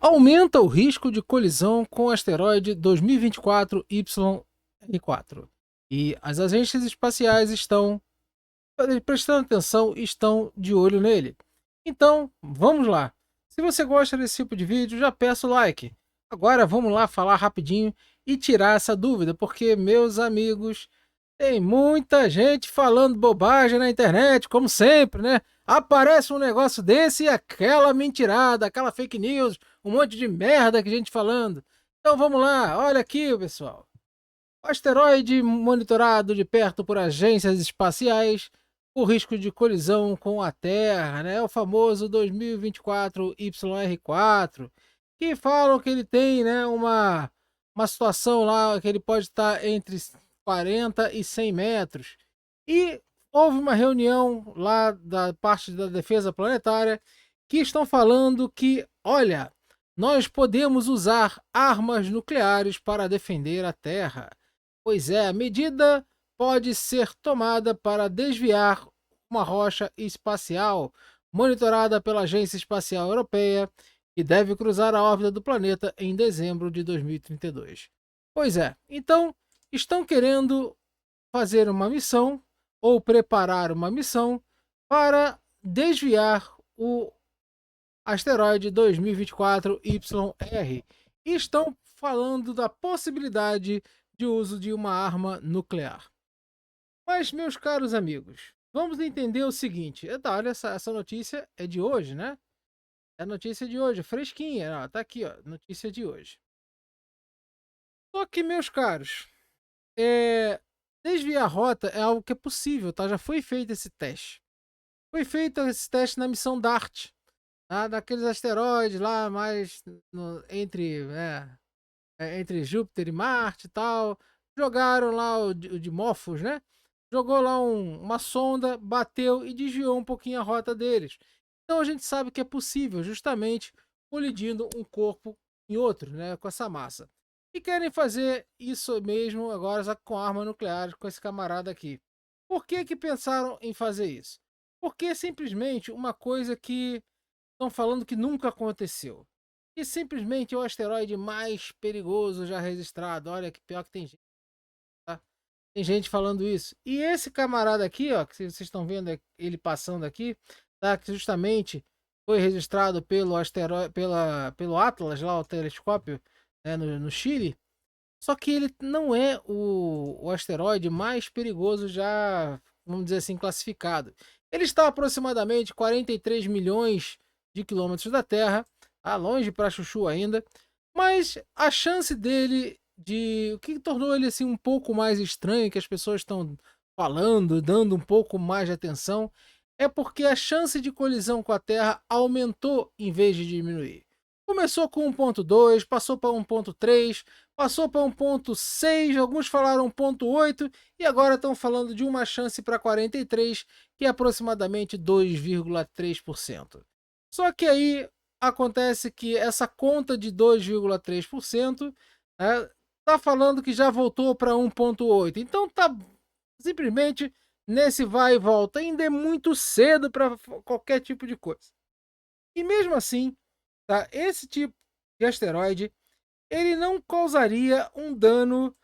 aumenta o risco de colisão com o asteroide 2024 YR4. E as agências espaciais estão prestando atenção e estão de olho nele. Então, vamos lá. Se você gosta desse tipo de vídeo, já peço like. Agora vamos lá falar rapidinho e tirar essa dúvida, porque, meus amigos, tem muita gente falando bobagem na internet, como sempre, né? Aparece um negócio desse e aquela mentirada, aquela fake news, um monte de merda que a gente falando. Então vamos lá, olha aqui, pessoal. O asteroide monitorado de perto por agências espaciais, o risco de colisão com a Terra, né? O famoso 2024 YR4, que falam que ele tem, né, uma situação lá que ele pode estar entre 40 e 100 metros. E houve uma reunião lá da parte da defesa planetária que estão falando que, olha, nós podemos usar armas nucleares para defender a Terra. Pois é, a medida pode ser tomada para desviar uma rocha espacial monitorada pela Agência Espacial Europeia, que deve cruzar a órbita do planeta em dezembro de 2032. Pois é, então estão querendo fazer uma missão ou preparar uma missão para desviar o asteroide 2024 YR e estão falando da possibilidade de uso de uma arma nuclear. Mas, meus caros amigos, vamos entender o seguinte. Olha, essa notícia é de hoje, né? É a notícia de hoje, fresquinha. Ó, tá aqui, ó, notícia de hoje. Só que, meus caros, desviar a rota é algo que é possível, tá? Já foi feito esse teste. Foi feito esse teste na missão DART, tá? Daqueles asteroides lá, mais entre Júpiter e Marte e tal. Jogaram lá o Dimorphos, né? Jogou lá uma sonda, bateu e desviou um pouquinho a rota deles. Então a gente sabe que é possível, justamente colidindo um corpo em outro, né? Com essa massa. E querem fazer isso mesmo agora, só que com arma nuclear, com esse camarada aqui. Por que que pensaram em fazer isso? Porque é simplesmente uma coisa que estão falando que nunca aconteceu. E simplesmente é o asteroide mais perigoso já registrado. Olha que pior que tem gente, tá? Tem gente falando isso. E esse camarada aqui, ó, que vocês estão vendo ele passando aqui, tá? Que justamente foi registrado pelo asteroide, pelo Atlas, lá o telescópio, né, no Chile. Só que ele não é o asteroide mais perigoso já, vamos dizer assim, classificado. Ele está a aproximadamente 43 milhões de quilômetros da Terra, tá longe para chuchu ainda, mas a chance dele de o que tornou ele assim um pouco mais estranho, que as pessoas estão falando, dando um pouco mais de atenção, é porque a chance de colisão com a Terra aumentou em vez de diminuir. Começou com 1.2, passou para 1.3, passou para 1.6, alguns falaram 1.8 e agora estão falando de uma chance para 43, que é aproximadamente 2,3%. Só que aí acontece que essa conta de 2,3%, né, tá falando que já voltou para 1.8. Então tá simplesmente nesse vai e volta. Ainda é muito cedo para qualquer tipo de coisa. E mesmo assim, tá, esse tipo de asteroide ele não causaria um dano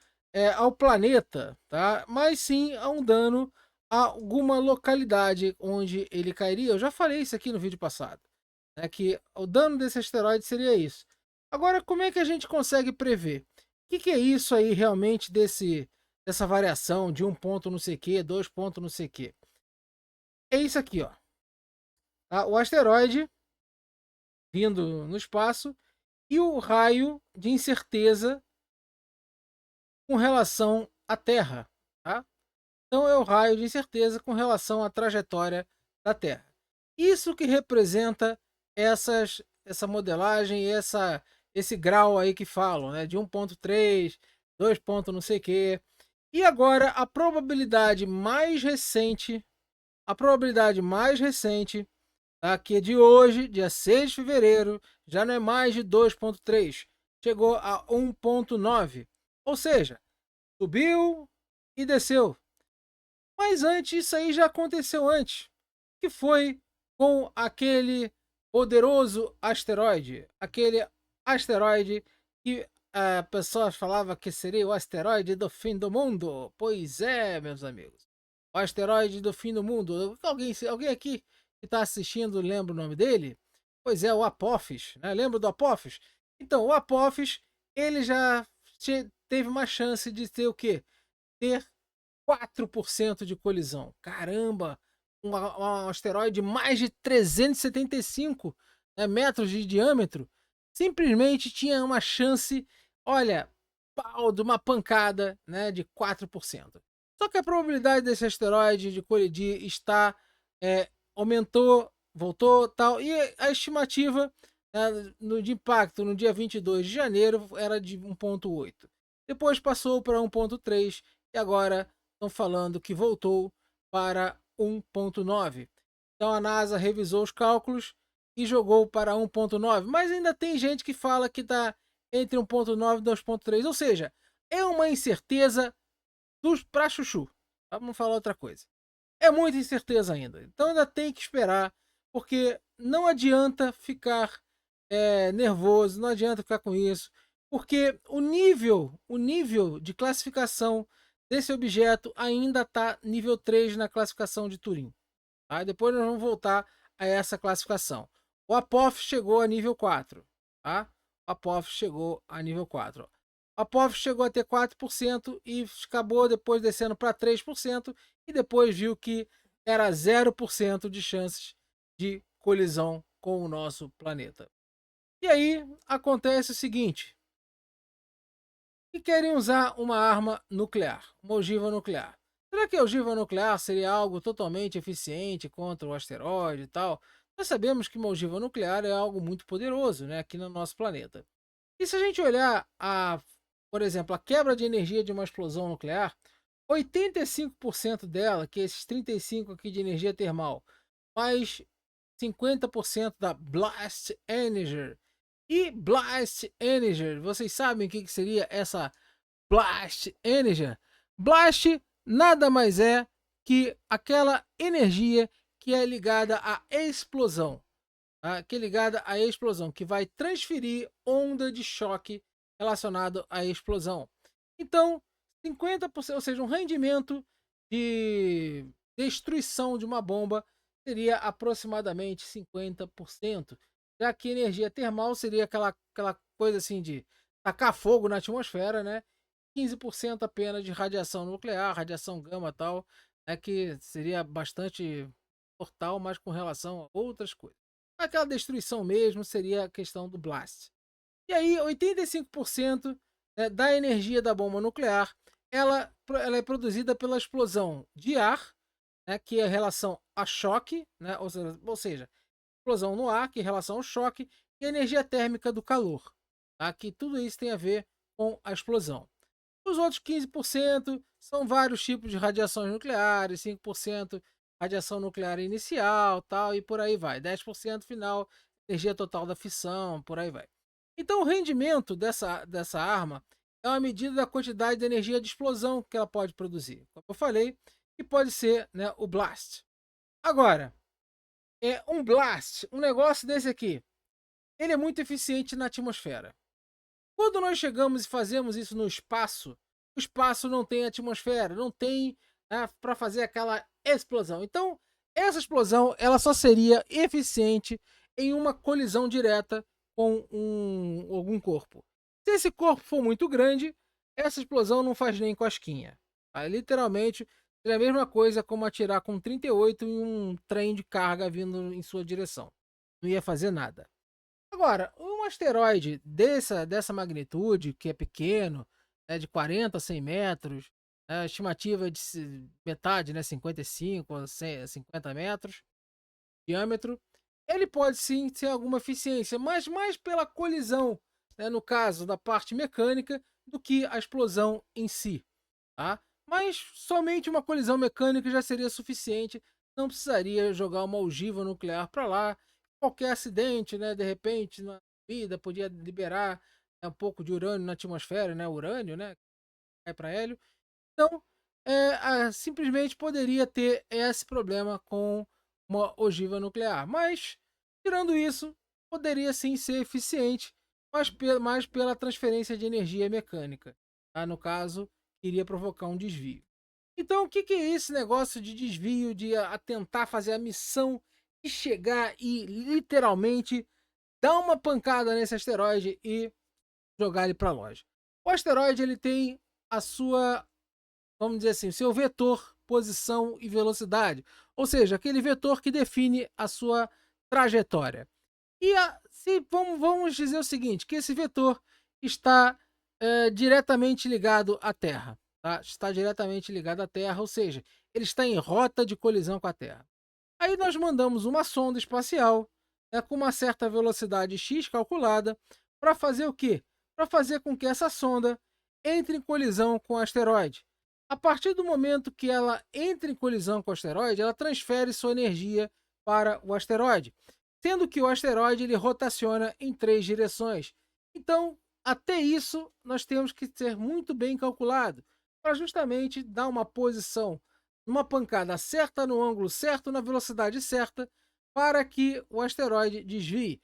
ao planeta, tá? Mas sim a um dano a alguma localidade onde ele cairia. Eu já falei isso aqui no vídeo passado, né? Que o dano desse asteroide seria isso. Agora, como é que a gente consegue prever? O que é isso aí realmente dessa variação de um ponto não sei o que, dois pontos não sei o que? É isso aqui, ó. Tá? O asteroide vindo no espaço e o raio de incerteza com relação à Terra, tá? Então é o raio de incerteza com relação à trajetória da Terra. Isso que representa essa modelagem, esse grau aí que falam, né? De 1.3, 2 pontos não sei o quê. E agora a probabilidade mais recente, tá? Que é de hoje, dia 6 de fevereiro, já não é mais de 2.3, chegou a 1.9. Ou seja, subiu e desceu. Mas antes, isso aí já aconteceu antes, que foi com aquele poderoso asteroide, aquele asteroide que a pessoa falava que seria o asteroide do fim do mundo. Pois é, meus amigos. O asteroide do fim do mundo. Alguém aqui que está assistindo lembra o nome dele? Pois é, o Apophis, né? Lembra do Apophis? Então, o Apophis, ele já teve uma chance de ter o quê? Ter 4% de colisão. Caramba! Um asteroide de mais de 375, né, metros de diâmetro. Simplesmente tinha uma chance, olha, pau de uma pancada, né, de 4%. Só que a probabilidade desse asteroide de colidir está aumentou, voltou, tal, e a estimativa, de impacto no dia 22 de janeiro era de 1,8. Depois passou para 1,3 e agora estão falando que voltou para 1,9. Então a NASA revisou os cálculos e jogou para 1,9, mas ainda tem gente que fala que está entre 1,9 e 2,3, ou seja, é uma incerteza para chuchu. Vamos falar outra coisa. É muita incerteza ainda. Então ainda tem que esperar, porque não adianta ficar nervoso, não adianta ficar com isso, porque o nível de classificação desse objeto ainda está nível 3 na classificação de Turing. Tá? Depois nós vamos voltar a essa classificação. O Apophis chegou a nível 4. Tá? O Apophis chegou a nível 4. O Apophis chegou a ter 4% e acabou depois descendo para 3% e depois viu que era 0% de chances de colisão com o nosso planeta. E aí acontece o seguinte: que querem usar uma arma nuclear, uma ogiva nuclear. Será que a ogiva nuclear seria algo totalmente eficiente contra o asteroide e tal? Nós sabemos que uma ogiva nuclear é algo muito poderoso, né, aqui no nosso planeta. E se a gente olhar, por exemplo, a quebra de energia de uma explosão nuclear, 85% dela, que é esses 35% aqui de energia termal, mais 50% da blast energy. E blast energy, vocês sabem o que seria essa blast energy? Blast nada mais é que aquela energia que é ligada à explosão, tá? Que é ligada à explosão, que vai transferir onda de choque relacionado à explosão. Então, 50%, ou seja, um rendimento de destruição de uma bomba seria aproximadamente 50%, já que energia termal seria aquela coisa assim de tacar fogo na atmosfera, né? 15% apenas de radiação nuclear, radiação gama tal, que seria bastante mortal, mas com relação a outras coisas. Aquela destruição mesmo seria a questão do blast. E aí, 85%, da energia da bomba nuclear, ela é produzida pela explosão de ar, né, que é em relação a choque, né, ou seja, explosão no ar, que é em relação ao choque, e energia térmica do calor. Tá? Que tudo isso tem a ver com a explosão. Os outros 15% são vários tipos de radiações nucleares, 5% radiação nuclear inicial, tal, e por aí vai. 10% final, energia total da fissão, por aí vai. Então, o rendimento dessa arma é uma medida da quantidade de energia de explosão que ela pode produzir. Como eu falei, que pode ser, né, o blast. Agora, um blast, um negócio desse aqui, ele é muito eficiente na atmosfera. Quando nós chegamos e fazemos isso no espaço, o espaço não tem atmosfera, não tem, né, para fazer aquela explosão. Então, essa explosão ela só seria eficiente em uma colisão direta com algum corpo. Se esse corpo for muito grande, essa explosão não faz nem cosquinha. Tá? Literalmente, é a mesma coisa como atirar com 38 em um trem de carga vindo em sua direção. Não ia fazer nada. Agora, um asteroide dessa magnitude, que é pequeno, né, de 40 a 100 metros, a estimativa é de metade, né, 55 a 50 metros de diâmetro, ele pode sim ter alguma eficiência, mas mais pela colisão, né, no caso da parte mecânica, do que a explosão em si. Tá? Mas somente uma colisão mecânica já seria suficiente, não precisaria jogar uma ogiva nuclear para lá. Qualquer acidente, né, de repente, na vida, podia liberar, né, um pouco de urânio na atmosfera, né, urânio, né, cai para hélio. Então, simplesmente poderia ter esse problema com uma ogiva nuclear. Mas, tirando isso, poderia sim ser eficiente mas pela transferência de energia mecânica. Tá? No caso, iria provocar um desvio. Então, o que, que é esse negócio de desvio, de tentar fazer a missão de chegar e literalmente dar uma pancada nesse asteroide e jogar ele para longe? O asteroide ele tem a sua, vamos dizer assim, seu vetor, posição e velocidade, ou seja, aquele vetor que define a sua trajetória. E se vamos dizer o seguinte, que esse vetor está diretamente ligado à Terra. Tá? Está diretamente ligado à Terra, ou seja, ele está em rota de colisão com a Terra. Aí nós mandamos uma sonda espacial, né, com uma certa velocidade x calculada, para fazer o quê? Para fazer com que essa sonda entre em colisão com o asteroide. A partir do momento que ela entra em colisão com o asteroide, ela transfere sua energia para o asteroide, sendo que o asteroide ele rotaciona em 3 direções. Então, até isso, nós temos que ser muito bem calculado para justamente dar uma posição, uma pancada certa, no ângulo certo, na velocidade certa, para que o asteroide desvie.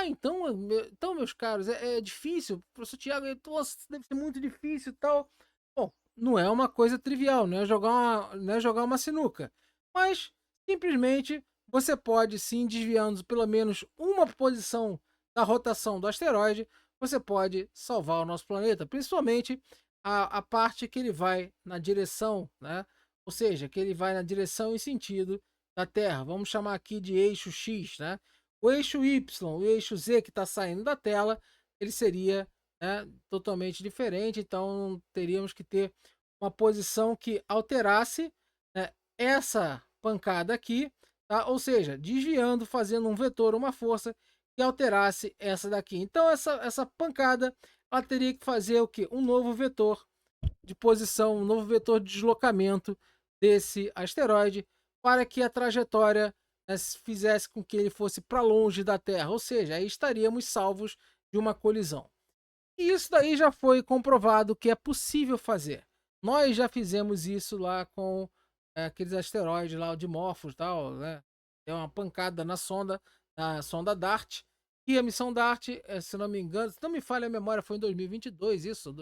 Então meus caros, é difícil, professor Tiago, nossa, deve ser muito difícil e tal. Bom, não é uma coisa trivial, não é jogar uma sinuca, mas simplesmente você pode sim, desviando pelo menos uma posição da rotação do asteroide, você pode salvar o nosso planeta, principalmente a parte que ele vai na direção, né? Ou seja, que ele vai na direção e sentido da Terra. Vamos chamar aqui de eixo X, né? O eixo Y, o eixo Z que está saindo da tela, ele seria, né, totalmente diferente. Então teríamos que ter uma posição que alterasse, né, essa pancada aqui, tá? Ou seja, desviando, fazendo um vetor, uma força que alterasse essa daqui. Então essa pancada ela teria que fazer o que? Um novo vetor de posição, um novo vetor de deslocamento desse asteroide para que a trajetória, né, fizesse com que ele fosse para longe da Terra, ou seja, aí estaríamos salvos de uma colisão. E isso daí já foi comprovado que é possível fazer. Nós já fizemos isso lá com aqueles asteroides lá, o Dimorphos e tal, né? Deu uma pancada na sonda DART. E a missão DART, se não me engano, se não me falha a memória, foi em 2022 isso.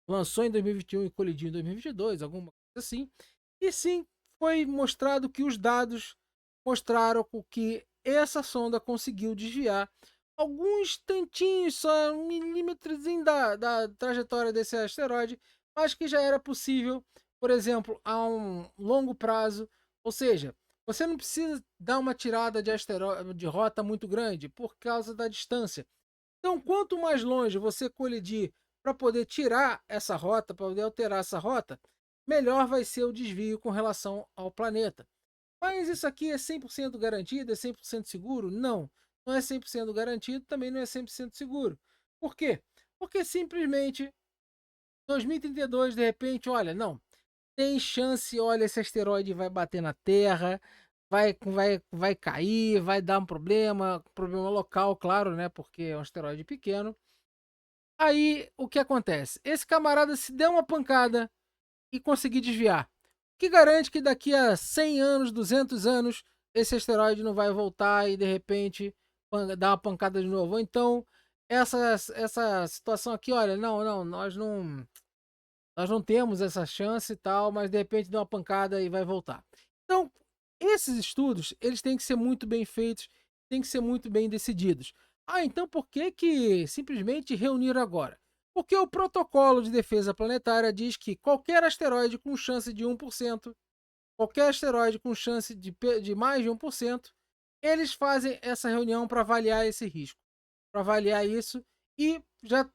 Lançou em 2021 e colidiu em 2022, alguma coisa assim. E sim, foi mostrado que os dados mostraram que essa sonda conseguiu desviar alguns tantinhos, só milímetros da trajetória desse asteroide, mas que já era possível, por exemplo, a um longo prazo. Ou seja, você não precisa dar uma tirada de asteroide de rota muito grande por causa da distância. Então, quanto mais longe você colidir para poder tirar essa rota, para poder alterar essa rota, melhor vai ser o desvio com relação ao planeta. Mas isso aqui é 100% garantido? É 100% seguro? Não, não é 100% garantido, também não é 100% seguro. Por quê? Porque simplesmente 2032, de repente, olha, não, tem chance, olha, esse asteroide vai bater na Terra, vai cair, vai dar um problema local, claro, né? Porque é um asteroide pequeno. Aí, o que acontece? Esse camarada se der uma pancada e conseguir desviar, o que garante que daqui a 100 anos, 200 anos, esse asteroide não vai voltar e de repente dar uma pancada de novo? Ou então, essa situação aqui, olha, não, nós não temos essa chance e tal, mas de repente dá uma pancada e vai voltar. Então, esses estudos, eles têm que ser muito bem feitos, têm que ser muito bem decididos. Então por que que simplesmente reunir agora? Porque o protocolo de defesa planetária diz que qualquer asteroide com chance de 1%, qualquer asteroide com chance de mais de 1%, eles fazem essa reunião para avaliar esse risco, para avaliar isso e já,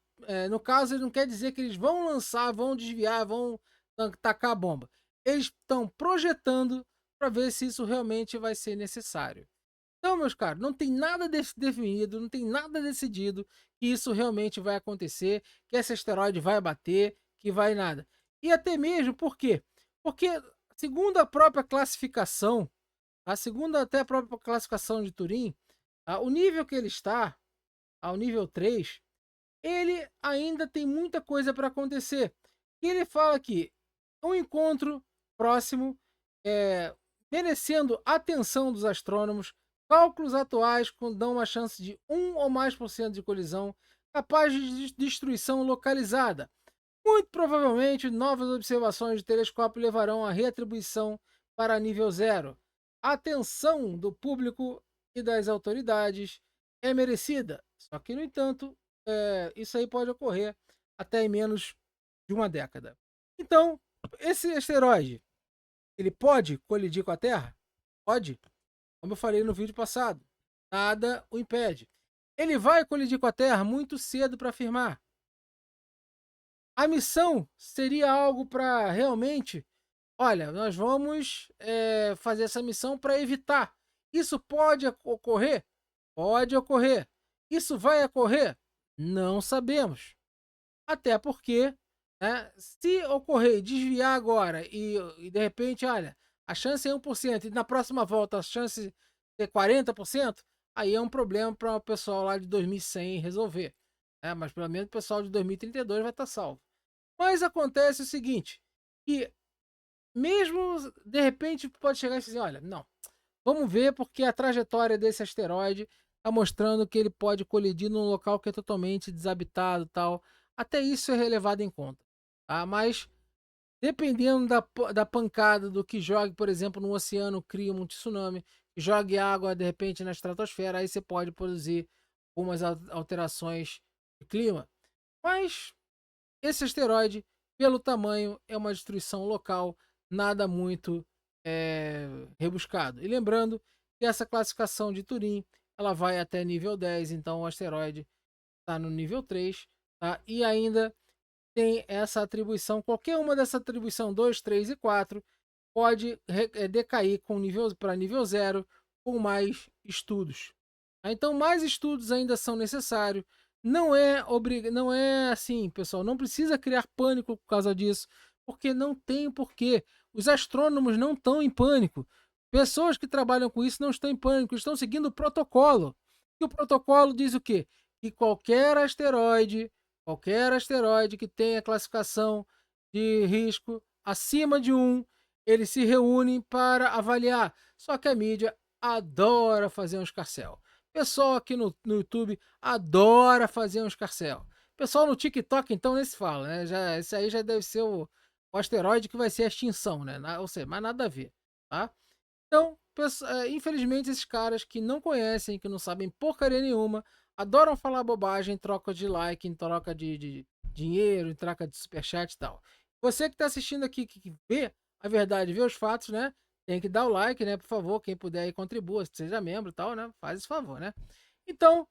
no caso, ele não quer dizer que eles vão lançar, vão desviar, vão tacar a bomba. Eles estão projetando para ver se isso realmente vai ser necessário. Então, meus caros, não tem nada definido, não tem nada decidido que isso realmente vai acontecer, que esse asteroide vai bater, que vai nada. E até mesmo por quê? Porque, segundo a própria classificação, a segunda até a própria classificação de Turing, o nível que ele está, ao nível 3, ele ainda tem muita coisa para acontecer. E ele fala que um encontro próximo, merecendo a atenção dos astrônomos, Cálculos atuais dão uma chance de 1 ou mais por cento de colisão capaz de destruição localizada. Muito provavelmente, novas observações de telescópio levarão à reatribuição para nível zero. A atenção do público e das autoridades é merecida. Só que, no entanto, isso aí pode ocorrer até em menos de uma década. Então, esse asteroide, ele pode colidir com a Terra? Pode. Como eu falei no vídeo passado, nada o impede. Ele vai colidir com a Terra muito cedo para afirmar. A missão seria algo para realmente, olha, nós vamos fazer essa missão para evitar. Isso pode ocorrer? Pode ocorrer. Isso vai ocorrer? Não sabemos. Até porque, né, se ocorrer desviar agora e de repente, olha, a chance é 1% e na próxima volta a chance é 40%, aí é um problema para o pessoal lá de 2100 resolver. Mas pelo menos o pessoal de 2032 vai estar salvo. Mas acontece o seguinte, que mesmo de repente pode chegar e dizer, olha, não, vamos ver porque a trajetória desse asteroide está mostrando que ele pode colidir num local que é totalmente desabitado e tal. Até isso é levado em conta. Tá? Mas dependendo da pancada do que jogue, por exemplo, no oceano, cria um tsunami, jogue água de repente na estratosfera, aí você pode produzir algumas alterações de clima. Mas esse asteroide, pelo tamanho, é uma destruição local, nada muito rebuscado. E lembrando que essa classificação de Turing ela vai até nível 10, então o asteroide está no nível 3, tá? E ainda tem essa atribuição, qualquer uma dessa atribuição 2, 3 e 4 pode decair para nível 0 com mais estudos. Então mais estudos ainda são necessários. Não é assim, pessoal, não precisa criar pânico por causa disso, porque não tem porquê. Os astrônomos não estão em pânico. Pessoas que trabalham com isso não estão em pânico, estão seguindo o protocolo. E o protocolo diz o quê? Que qualquer asteroide que tenha classificação de risco acima de 1, eles se reúnem para avaliar. Só que a mídia adora fazer um escarcéu. Pessoal aqui no YouTube adora fazer um escarcéu. Pessoal no TikTok, então, nem se fala, né? Esse aí já deve ser o asteroide que vai ser a extinção, né? Ou seja, mas nada a ver, tá? Então, infelizmente, esses caras que não conhecem, que não sabem porcaria nenhuma, adoram falar bobagem em troca de like, em troca de dinheiro, em troca de superchat e tal. Você que está assistindo aqui, que vê a verdade, vê os fatos, né? Tem que dar o like, né? Por favor, quem puder aí contribua, seja membro e tal, né? Faz esse favor, né? Então,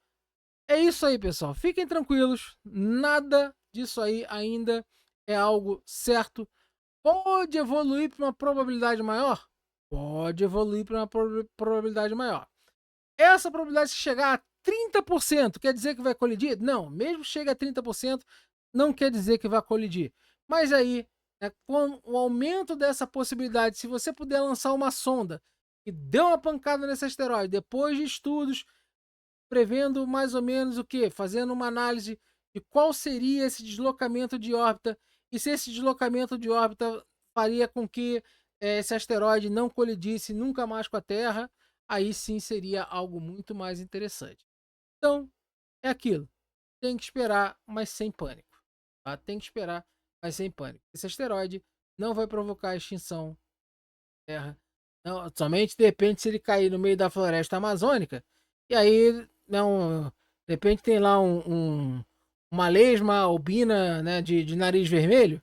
é isso aí, pessoal. Fiquem tranquilos, nada disso aí ainda é algo certo. Pode evoluir para uma probabilidade maior? Pode evoluir para uma probabilidade maior. Essa probabilidade se chegar a 30%, quer dizer que vai colidir? Não, mesmo chega a 30%, não quer dizer que vai colidir. Mas aí, com o aumento dessa possibilidade, se você puder lançar uma sonda e deu uma pancada nesse asteroide, depois de estudos, prevendo mais ou menos o que? Fazendo uma análise de qual seria esse deslocamento de órbita e se esse deslocamento de órbita faria com que esse asteroide não colidisse nunca mais com a Terra, aí sim seria algo muito mais interessante. Então, é aquilo. Tem que esperar, mas sem pânico. Tá? Tem que esperar, mas sem pânico. Esse asteroide não vai provocar extinção da Terra. Não, somente de repente se ele cair no meio da floresta amazônica, e aí não, de repente tem lá uma lesma albina, né, de nariz vermelho,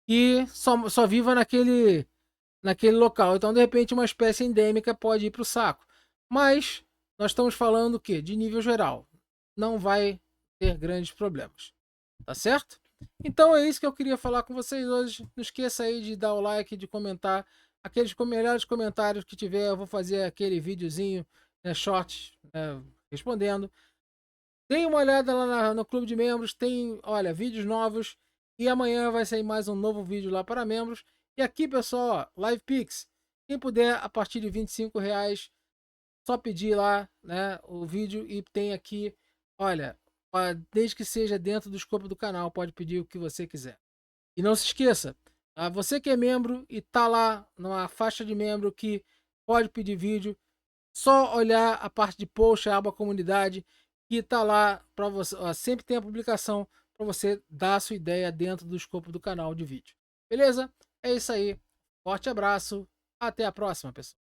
que só viva naquele local. Então, de repente, uma espécie endêmica pode ir para o saco. Mas nós estamos falando o quê? De nível geral. Não vai ter grandes problemas. Tá certo? Então é isso que eu queria falar com vocês hoje. Não esqueça aí de dar o like, de comentar. Aqueles melhores comentários que tiver, eu vou fazer aquele videozinho, né, short, respondendo. Deem uma olhada lá no clube de membros. Tem, olha, vídeos novos. E amanhã vai sair mais um novo vídeo lá para membros. E aqui, pessoal, ó, LivePix. Quem puder, a partir de R$ 25, só pedir lá, né, o vídeo e tem aqui, olha, desde que seja dentro do escopo do canal, pode pedir o que você quiser. E não se esqueça, você que é membro e tá lá numa faixa de membro que pode pedir vídeo, Só olhar a parte de post, a aba comunidade, que tá lá para você, ó, sempre tem a publicação para você dar a sua ideia dentro do escopo do canal de vídeo. Beleza? É isso aí. Forte abraço. Até a próxima, pessoal.